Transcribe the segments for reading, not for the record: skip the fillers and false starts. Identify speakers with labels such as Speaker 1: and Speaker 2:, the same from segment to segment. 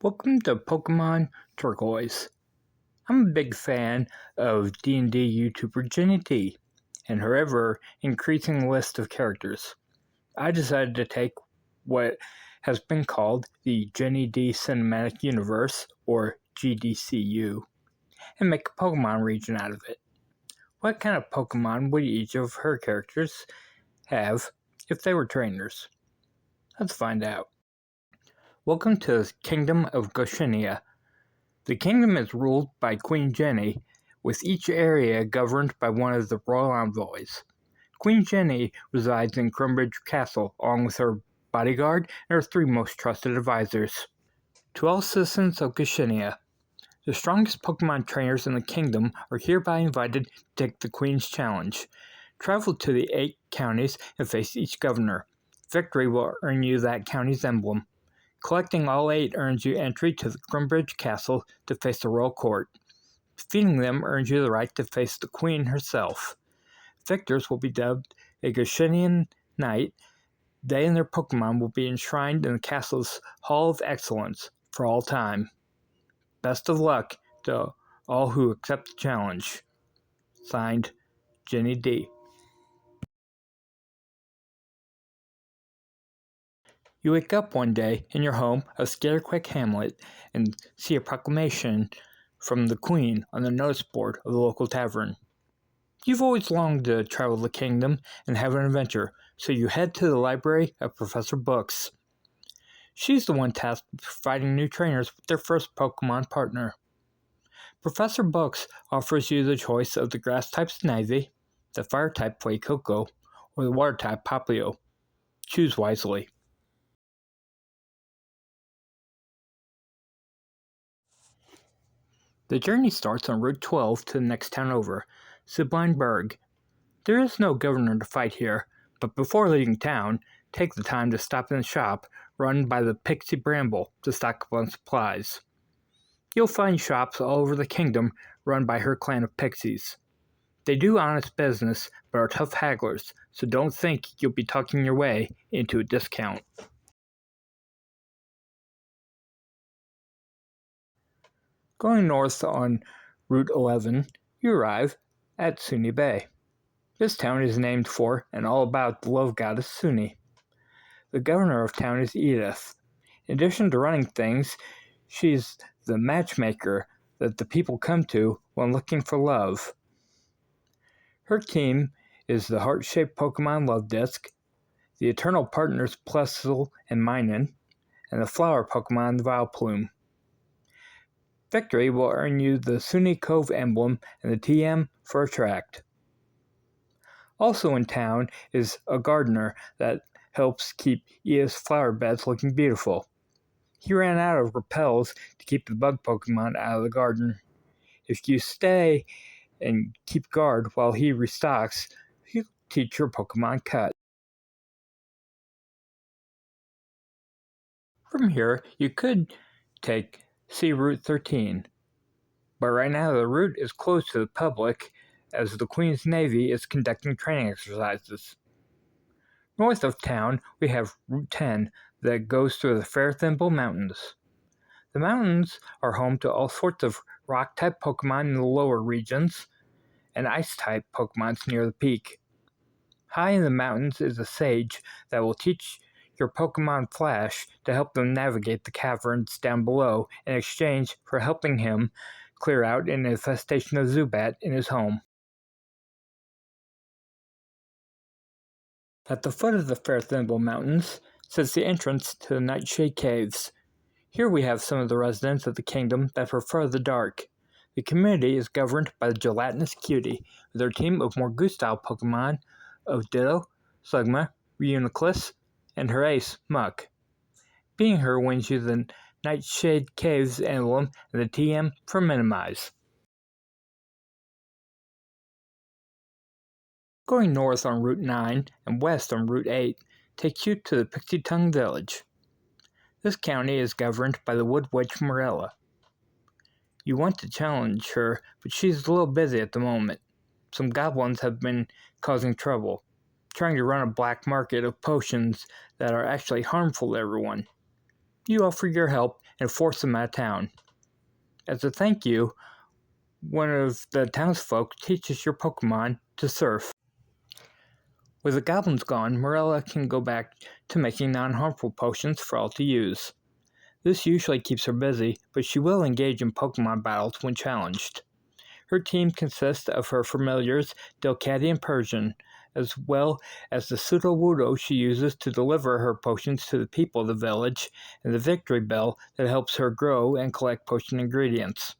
Speaker 1: Welcome to Pokémon Turquoise. I'm a big fan of D&D YouTuber Ginny and her ever-increasing list of characters. I decided to take what has been called the Ginny D Cinematic Universe, or GDCU, and make a Pokémon region out of it. What kind of Pokémon would each of her characters have if they were trainers? Let's find out. Welcome to the Kingdom of Goshinia. The kingdom is ruled by Queen Ginny, with each area governed by one of the royal envoys. Queen Ginny resides in Crumbridge Castle along with her bodyguard and her three most trusted advisors. To all citizens of Goshinia, the strongest Pokemon trainers in the kingdom are hereby invited to take the Queen's challenge. Travel to the 8 counties and face each governor. Victory will earn you that county's emblem. Collecting all 8 earns you entry to the Crumbridge Castle to face the royal court. Defeating them earns you the right to face the Queen herself. Victors will be dubbed a Goshinian Knight. They and their Pokemon will be enshrined in the castle's Hall of Excellence for all time. Best of luck to all who accept the challenge. Signed, Ginny D. You wake up one day in your home of Scarequick Hamlet and see a proclamation from the Queen on the notice board of the local tavern. You've always longed to travel the kingdom and have an adventure, so you head to the library of Professor Books. She's the one tasked with providing new trainers with their first Pokemon partner. Professor Books offers you the choice of the grass-type Snivy, the fire-type Fuecoco, or the water-type Popplio. Choose wisely. The journey starts on Route 12 to the next town over, Sibyllineburg. There is no governor to fight here, but before leaving town, take the time to stop in the shop run by the Pixie Bramble to stock up on supplies. You'll find shops all over the kingdom run by her clan of pixies. They do honest business, but are tough hagglers, so don't think you'll be talking your way into a discount. Going north on Route 11, you arrive at Suni Bay. This town is named for and all about the love goddess Suni. The governor of town is Edith. In addition to running things, she's the matchmaker that the people come to when looking for love. Her team is the heart-shaped Pokemon Love Disc, the Eternal Partners Plusle and Minun, and the flower Pokemon Vileplume. Victory will earn you the Suni Cove emblem and the TM for Attract. Also in town is a gardener that helps keep Edith's flower beds looking beautiful. He ran out of repels to keep the bug Pokemon out of the garden. If you stay and keep guard while he restocks, he'll teach your Pokemon Cut. From here, you could take Sea Route 13, but right now the route is closed to the public as the Queen's Navy is conducting training exercises. North of town, we have Route 10 that goes through the Fairthimble Mountains. The mountains are home to all sorts of rock-type Pokemon in the lower regions, and ice-type Pokemon near the peak. High in the mountains is a sage that will teach your Pokemon Flash to help them navigate the caverns down below in exchange for helping him clear out an infestation of Zubat in his home. At the foot of the Fairthimble Mountains sits the entrance to the Nightshade Caves. Here we have some of the residents of the kingdom that prefer the dark. The community is governed by the Gelatinous Cutie, with their team of more goo-style Pokemon of Ditto, Slugma, Reuniclus, and her ace, Muck. Being her wins you the Nightshade Caves emblem and the TM for Minimize. Going north on Route 9 and west on Route 8 takes you to the Pixie Tongue Village. This county is governed by the Wood Witch Morella. You want to challenge her, but she's a little busy at the moment. Some goblins have been causing trouble, trying to run a black market of potions that are actually harmful to everyone. You offer your help and force them out of town. As a thank you, one of the townsfolk teaches your Pokemon to surf. With the goblins gone, Morella can go back to making non-harmful potions for all to use. This usually keeps her busy, but she will engage in Pokemon battles when challenged. Her team consists of her familiars Delcatty and Persian, as well as the Sudowoodo she uses to deliver her potions to the people of the village, and the Victory Bell that helps her grow and collect potion ingredients.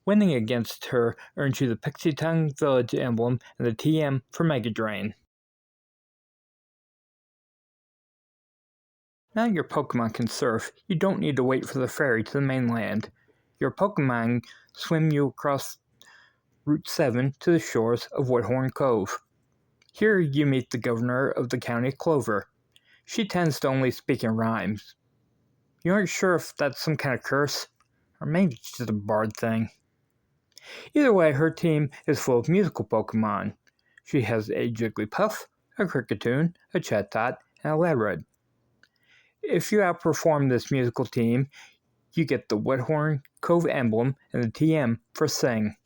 Speaker 1: Winning against her earns you the Pixie Tongue Village emblem and the TM for Mega Drain. Now your Pokemon can surf, you don't need to wait for the ferry to the mainland. Your Pokemon swim you across Route 7 to the shores of Woodhorn Cove. Here you meet the governor of the county of Clover. She tends to only speak in rhymes. You aren't sure if that's some kind of curse, or maybe it's just a bard thing. Either way, her team is full of musical Pokemon. She has a Jigglypuff, a Kricketune, a Chatot, and a Ladrid. If you outperform this musical team, you get the Woodhorn Cove emblem and the TM for Sing.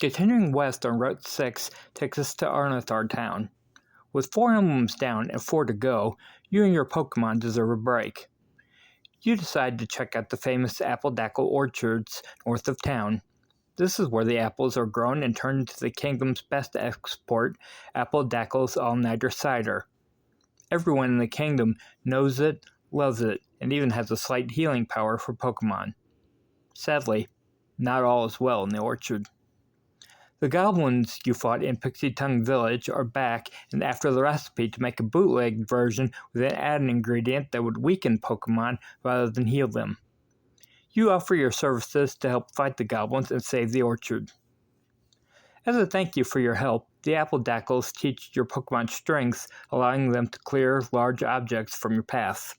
Speaker 1: Continuing west on Route 6 takes us to Arnathar Town. With 4 emblems down and 4 to go, you and your Pokemon deserve a break. You decide to check out the famous Apple-Dackle orchards north of town. This is where the apples are grown and turned into the kingdom's best export, Apple-Dackle's All-Nighter Cider. Everyone in the kingdom knows it, loves it, and even has a slight healing power for Pokemon. Sadly, not all is well in the orchard. The goblins you fought in Pixie Tongue Village are back and after the recipe to make a bootleg version with an added ingredient that would weaken Pokemon rather than heal them. You offer your services to help fight the goblins and save the orchard. As a thank you for your help, the Apple-Dackles teach your Pokemon strength, allowing them to clear large objects from your path.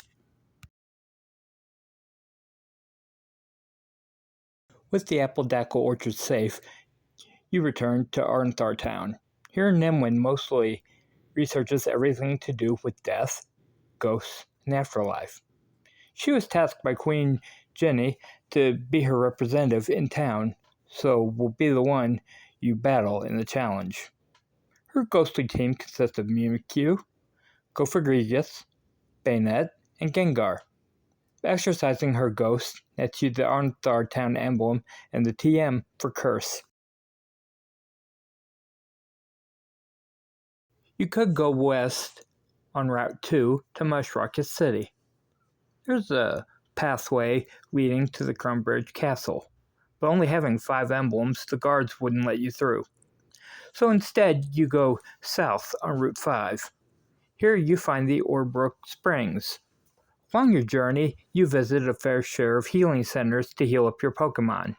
Speaker 1: With the Apple-Dackle orchard safe, you return to Arnathar Town. Here Nimwin mostly researches everything to do with death, ghosts, and afterlife. She was tasked by Queen Ginny to be her representative in town, so will be the one you battle in the challenge. Her ghostly team consists of Mimikyu, Gophergregious, Bayonet, and Gengar. Exercising her ghost nets you the Arnathar Town emblem and the TM for Curse. You could go west on Route 2 to Mushrocket City. There's a pathway leading to the Crumbridge Castle, but only having 5 emblems, the guards wouldn't let you through. So instead, you go south on Route 5. Here you find the Orbrook Springs. Along your journey, you visit a fair share of healing centers to heal up your Pokemon.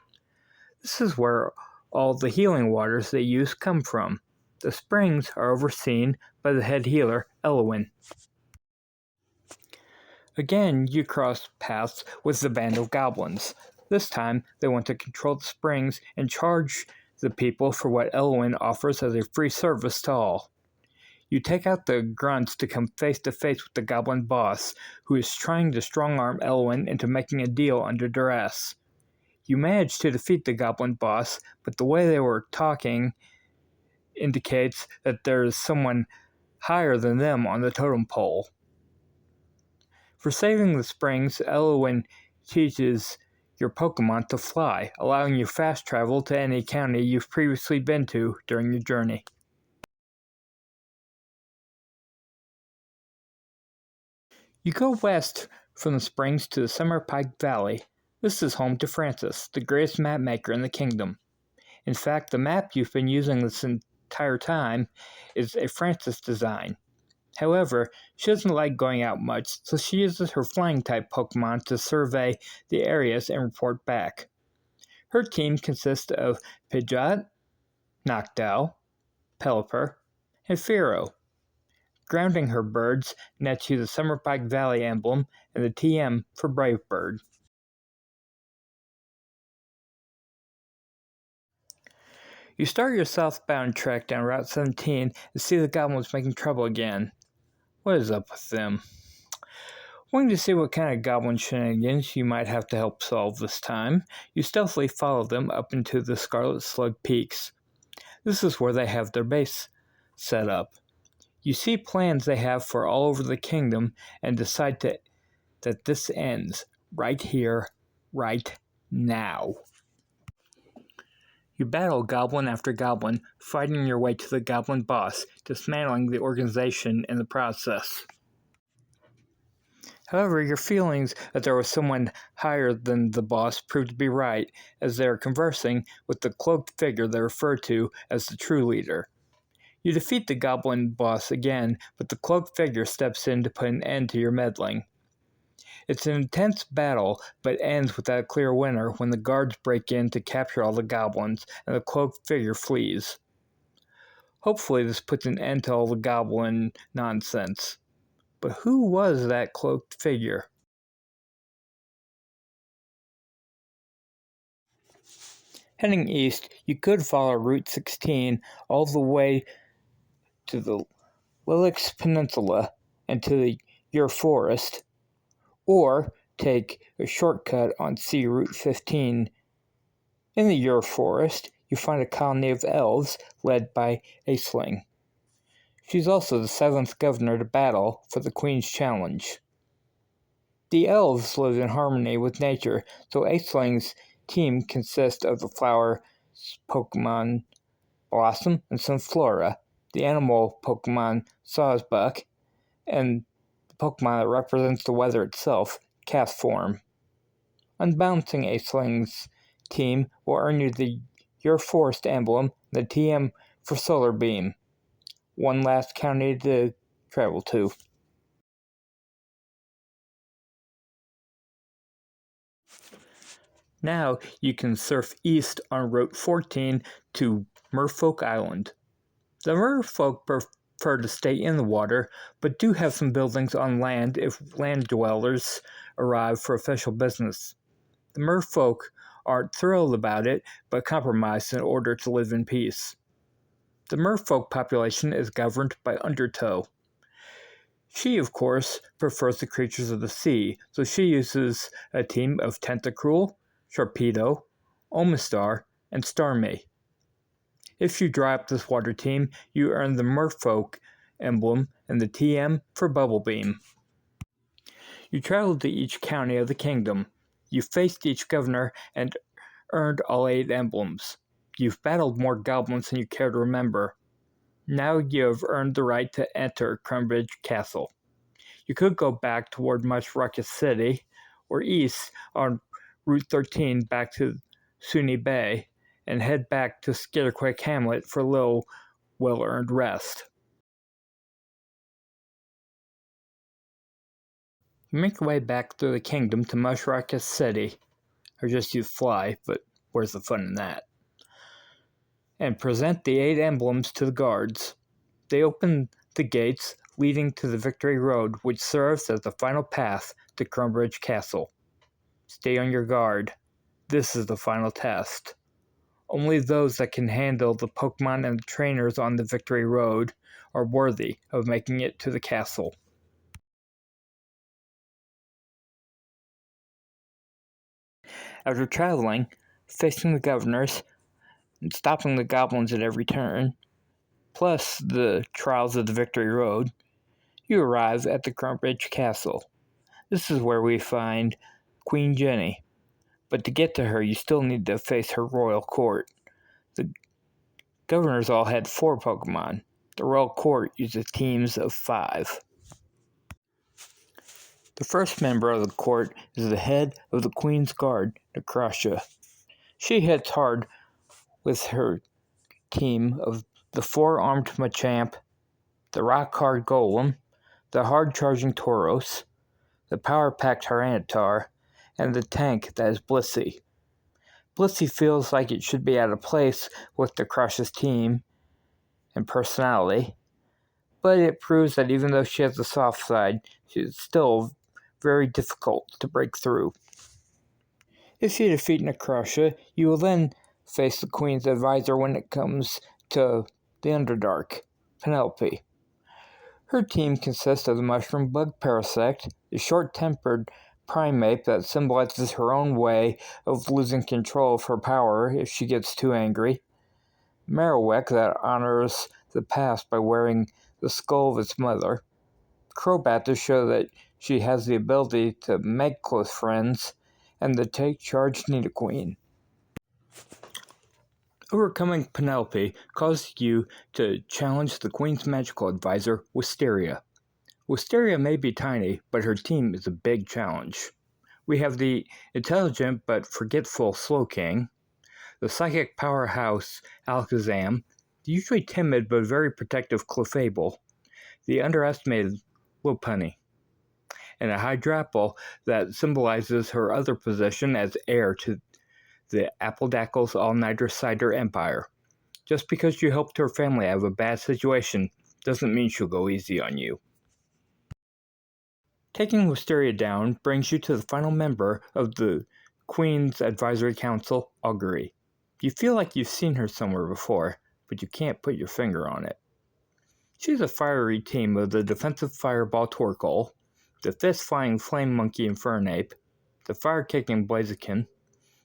Speaker 1: This is where all the healing waters they use come from. The springs are overseen by the head healer, Elowin. Again, you cross paths with the band of goblins. This time, they want to control the springs and charge the people for what Elowin offers as a free service to all. You take out the grunts to come face to face with the goblin boss, who is trying to strong-arm Elowin into making a deal under duress. You manage to defeat the goblin boss, but the way they were talking indicates that there is someone higher than them on the totem pole. For saving the springs, Elowin teaches your Pokemon to fly, allowing you fast travel to any county you've previously been to during your journey. You go west from the springs to the Summer Pike Valley. This is home to Francis, the greatest map maker in the kingdom. In fact, the map you've been using this entire time is a Francis design. However, she doesn't like going out much, so she uses her flying-type Pokemon to survey the areas and report back. Her team consists of Pidgeot, Noctowl, Pelipper, and Fearow. Grounding her birds nets you the Summer Pike Valley emblem and the TM for Brave Bird. You start your southbound trek down Route 17 and see the goblins making trouble again. What is up with them? Wanting to see what kind of goblin shenanigans you might have to help solve this time, you stealthily follow them up into the Scarlet Slug Peaks. This is where they have their base set up. You see plans they have for all over the kingdom and decide that this ends right here, right now. You battle goblin after goblin, fighting your way to the goblin boss, dismantling the organization in the process. However, your feelings that there was someone higher than the boss proved to be right, as they are conversing with the cloaked figure they refer to as the true leader. You defeat the goblin boss again, but the cloaked figure steps in to put an end to your meddling. It's an intense battle, but ends without a clear winner when the guards break in to capture all the goblins, and the cloaked figure flees. Hopefully this puts an end to all the goblin nonsense. But who was that cloaked figure? Heading east, you could follow Route 16 all the way to the Lilix Peninsula and to the Ur Forest, or take a shortcut on Sea Route 15. In the Ur Forest, you find a colony of elves led by Aisling. She's also the 7th governor to battle for the Queen's Challenge. The elves live in harmony with nature, so Aisling's team consists of the flower Pokémon Blossom and Sunflora, the animal Pokémon Sawsbuck, and the Pokémon that represents the weather itself, Castform. Unbalancing Aisling's team will earn you the Your Forest emblem, the TM for Solar Beam. One last county to travel to. Now you can surf east on Route 14 to Merfolk Island. The merfolk prefer to stay in the water, but do have some buildings on land if land dwellers arrive for official business. The merfolk aren't thrilled about it, but compromise in order to live in peace. The merfolk population is governed by Undertow. She, of course, prefers the creatures of the sea, so she uses a team of Tentacruel, Sharpedo, Omastar, and Starmie. If you dry up this water team, you earn the Merfolk emblem and the TM for Bubble Beam. You traveled to each county of the kingdom. You faced each governor and earned all 8 emblems. You've battled more goblins than you care to remember. Now you have earned the right to enter Crumbridge Castle. You could go back toward Much Ruckus City, or east on Route 13 back to Sunny Bay, and head back to Skitterquick Hamlet for a little well-earned rest. You make your way back through the kingdom to Much Ruckus City, or just use fly, but where's the fun in that? And present the 8 emblems to the guards. They open the gates leading to the Victory Road, which serves as the final path to Crumbridge Castle. Stay on your guard. This is the final test. Only those that can handle the Pokemon and the trainers on the Victory Road are worthy of making it to the castle. After traveling, facing the governors, and stopping the goblins at every turn, plus the trials of the Victory Road, you arrive at the Crumbridge Castle. This is where we find Queen Ginny, but to get to her you still need to face her royal court. The governors all had 4 Pokemon. The royal court uses teams of 5. The first member of the court is the head of the Queen's Guard, Necrosha. She hits hard with her team of the 4-armed Machamp, the rock-hard Golem, the hard-charging Tauros, the power-packed Tyranitar, and the tank that is Blissey. Blissey feels like it should be out of place with the Crush's team and personality, but it proves that even though she has a soft side, she is still very difficult to break through. If you defeat Necrosha, you will then face the Queen's advisor when it comes to the Underdark, Penelope. Her team consists of the mushroom bug parasect, a short-tempered primate that symbolizes her own way of losing control of her power if she gets too angry, Marowak that honors the past by wearing the skull of its mother, Crobat to show that she has the ability to make close friends, and the Take Charge Nidoqueen. Overcoming Penelope causes you to challenge the Queen's magical advisor, Wisteria. Wisteria may be tiny, but her team is a big challenge. We have the intelligent but forgetful Slowking, the psychic powerhouse Alakazam, the usually timid but very protective Clefable, the underestimated Lopunny, and a Hydrapple that symbolizes her other position as heir to the Appledactyls All-Nighter Cider Empire. Just because you helped her family out of a bad situation doesn't mean she'll go easy on you. Taking Wisteria down brings you to the final member of the Queen's Advisory Council, Augury. You feel like you've seen her somewhere before, but you can't put your finger on it. She's a fiery team of the defensive fireball Torkoal, the fist-flying flame monkey Infernape, the fire-kicking Blaziken,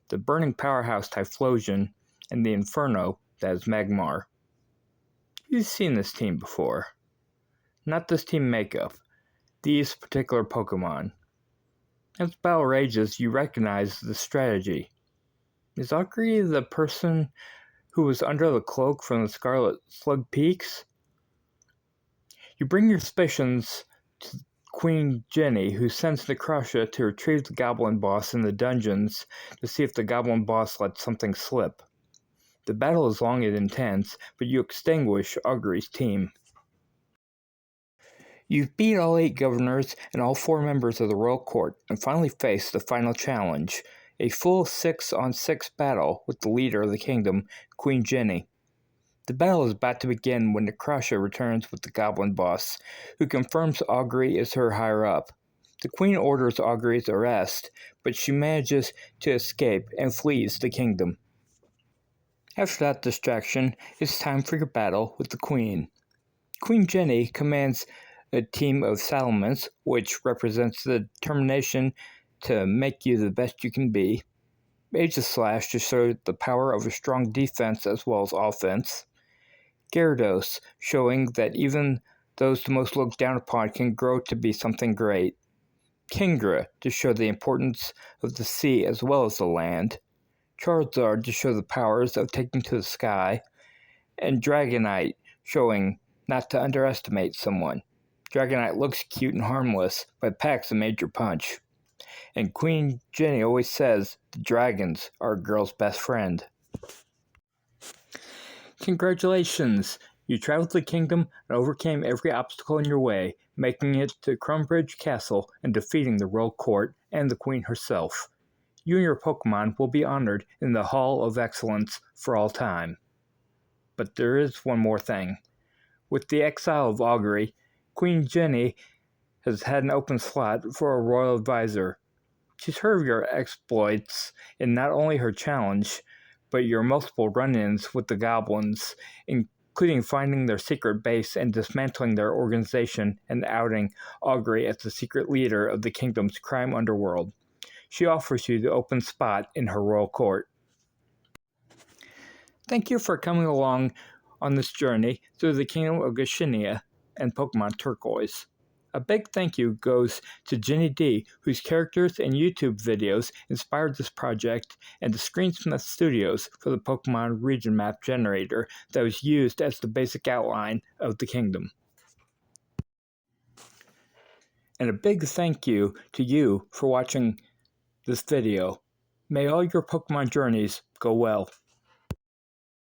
Speaker 1: the burning powerhouse Typhlosion, and the Inferno that is Magmar. You've seen this team before. Not this team makeup, these particular Pokemon. As battle rages, you recognize the strategy. Is Augury the person who was under the cloak from the Scarlet Slug Peaks? You bring your suspicions to Queen Ginny, who sends Necrusha to retrieve the Goblin Boss in the dungeons to see if the Goblin Boss lets something slip. The battle is long and intense, but you extinguish Augury's team. You've beat all 8 governors and all 4 members of the royal court, and finally face the final challenge, a full 6-on-6 battle with the leader of the kingdom, Queen Ginny. The battle is about to begin when Necrusha returns with the Goblin Boss, who confirms Augury is her higher-up. The Queen orders Augury's arrest, but she manages to escape and flees the kingdom. After that distraction, it's time for your battle with the Queen. Queen Ginny commands a team of Salamence, which represents the determination to make you the best you can be. Aegislash to show the power of a strong defense as well as offense. Gyarados, showing that even those the most looked down upon can grow to be something great. Kingdra, to show the importance of the sea as well as the land. Charizard, to show the powers of taking to the sky. And Dragonite, showing not to underestimate someone. Dragonite looks cute and harmless, but packs a major punch. And Queen Ginny always says the dragons are a girl's best friend. Congratulations! You traveled the kingdom and overcame every obstacle in your way, making it to Crumbridge Castle and defeating the royal court and the queen herself. You and your Pokemon will be honored in the Hall of Excellence for all time. But there is one more thing. With the exile of Augury, Queen Ginny has had an open slot for a royal advisor. She's heard of your exploits in not only her challenge, but your multiple run-ins with the goblins, including finding their secret base and dismantling their organization and outing Augury as the secret leader of the kingdom's crime underworld. She offers you the open spot in her royal court. Thank you for coming along on this journey through the kingdom of Gashinia and Pokemon Turquoise. A big thank you goes to Ginny D, whose characters and YouTube videos inspired this project, and to Screensmith Studios for the Pokémon region map generator that was used as the basic outline of the kingdom. And a big thank you to you for watching this video. May all your Pokemon journeys go well.